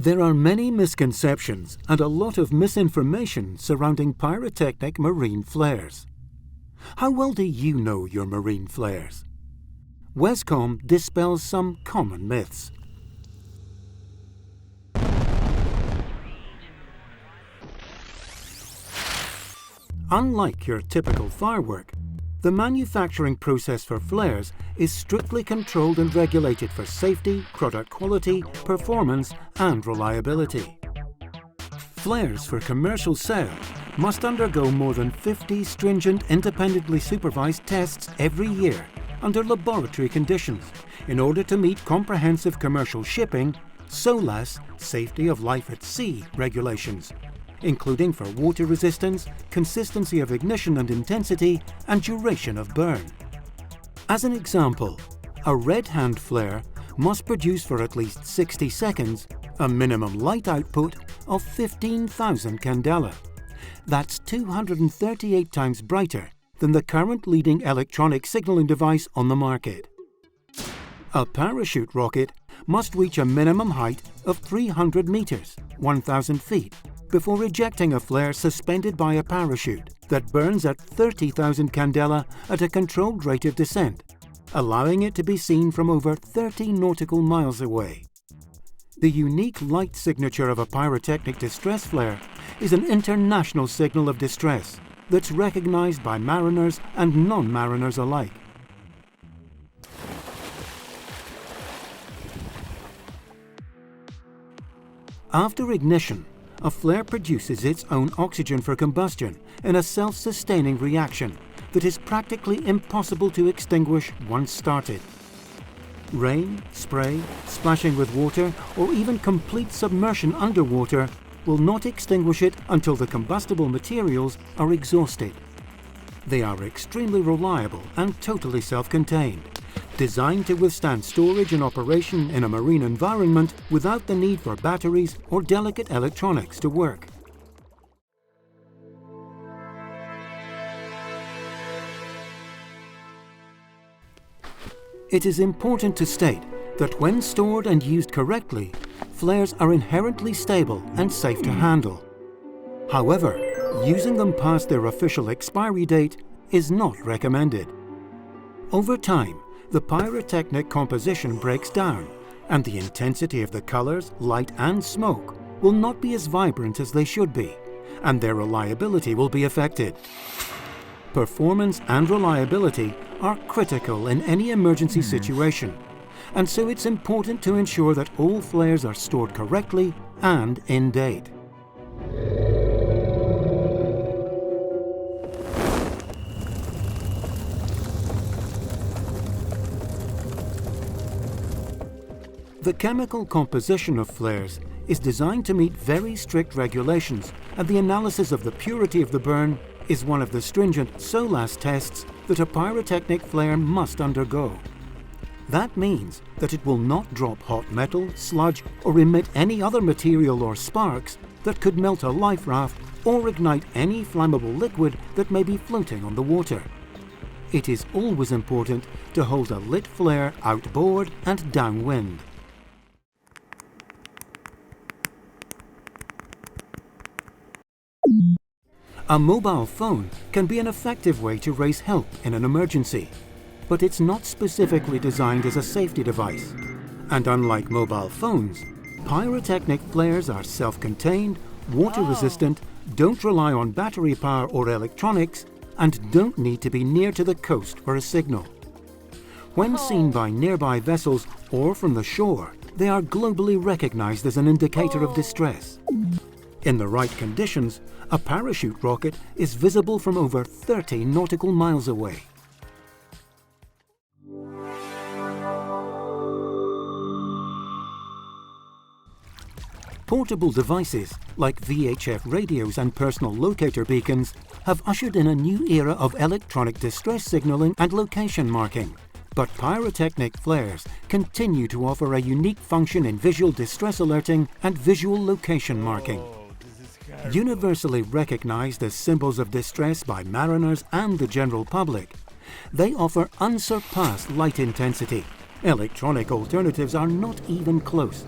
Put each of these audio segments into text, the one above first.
There are many misconceptions and a lot of misinformation surrounding pyrotechnic marine flares. How well do you know your marine flares? Wescom dispels some common myths. Unlike your typical firework, the manufacturing process for flares is strictly controlled and regulated for safety, product quality, performance, and reliability. Flares for commercial sale must undergo more than 50 stringent independently supervised tests every year under laboratory conditions in order to meet comprehensive commercial shipping, SOLAS, Safety of Life at Sea regulations, including for water resistance, consistency of ignition and intensity, and duration of burn. As an example, a red hand flare must produce for at least 60 seconds a minimum light output of 15,000 candela. That's 238 times brighter than the current leading electronic signaling device on the market. A parachute rocket must reach a minimum height of 300 meters, 1,000 feet, before ejecting a flare suspended by a parachute that burns at 30,000 candela at a controlled rate of descent, allowing it to be seen from over 30 nautical miles away. The unique light signature of a pyrotechnic distress flare is an international signal of distress that's recognized by mariners and non-mariners alike. After ignition, a flare produces its own oxygen for combustion in a self-sustaining reaction that is practically impossible to extinguish once started. Rain, spray, splashing with water, or even complete submersion underwater will not extinguish it until the combustible materials are exhausted. They are extremely reliable and totally self-contained, designed to withstand storage and operation in a marine environment without the need for batteries or delicate electronics to work. It is important to state that when stored and used correctly, flares are inherently stable and safe to handle. However, using them past their official expiry date is not recommended. Over time, the pyrotechnic composition breaks down, and the intensity of the colors, light, and smoke will not be as vibrant as they should be, and their reliability will be affected. Performance and reliability are critical in any emergency situation, and so it's important to ensure that all flares are stored correctly and in date. The chemical composition of flares is designed to meet very strict regulations, and the analysis of the purity of the burn is one of the stringent SOLAS tests that a pyrotechnic flare must undergo. That means that it will not drop hot metal, sludge, or emit any other material or sparks that could melt a life raft or ignite any flammable liquid that may be floating on the water. It is always important to hold a lit flare outboard and downwind. A mobile phone can be an effective way to raise help in an emergency, but it's not specifically designed as a safety device. And unlike mobile phones, pyrotechnic flares are self-contained, water-resistant, don't rely on battery power or electronics, and don't need to be near to the coast for a signal. When seen by nearby vessels or from the shore, they are globally recognized as an indicator of distress. In the right conditions, a parachute rocket is visible from over 30 nautical miles away. Portable devices like VHF radios and personal locator beacons have ushered in a new era of electronic distress signaling and location marking. But pyrotechnic flares continue to offer a unique function in visual distress alerting and visual location marking. Universally recognized as symbols of distress by mariners and the general public, they offer unsurpassed light intensity. Electronic alternatives are not even close.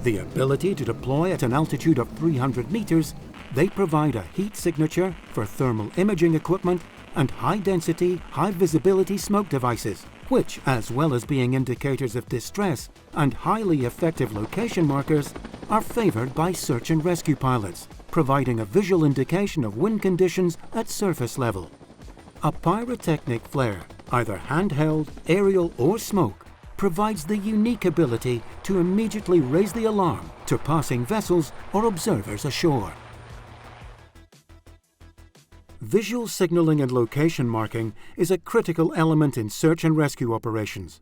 The ability to deploy at an altitude of 300 meters, they provide a heat signature for thermal imaging equipment and high-density, high-visibility smoke devices, which, as well as being indicators of distress and highly effective location markers, are favored by search and rescue pilots, providing a visual indication of wind conditions at surface level. A pyrotechnic flare, either handheld, aerial or smoke, provides the unique ability to immediately raise the alarm to passing vessels or observers ashore. Visual signaling and location marking is a critical element in search and rescue operations,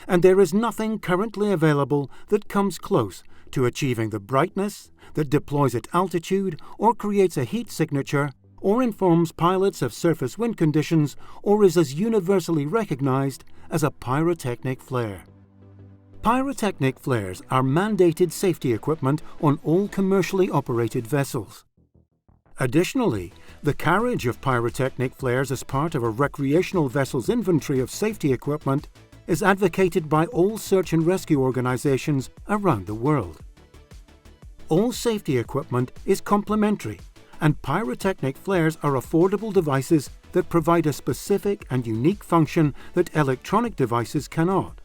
and there is nothing currently available that comes close to achieving the brightness that deploys at altitude or creates a heat signature or informs pilots of surface wind conditions or is as universally recognized as a pyrotechnic flare. Pyrotechnic flares are mandated safety equipment on all commercially operated vessels. Additionally, the carriage of pyrotechnic flares as part of a recreational vessel's inventory of safety equipment is advocated by all search and rescue organizations around the world. All safety equipment is complementary, and pyrotechnic flares are affordable devices that provide a specific and unique function that electronic devices cannot.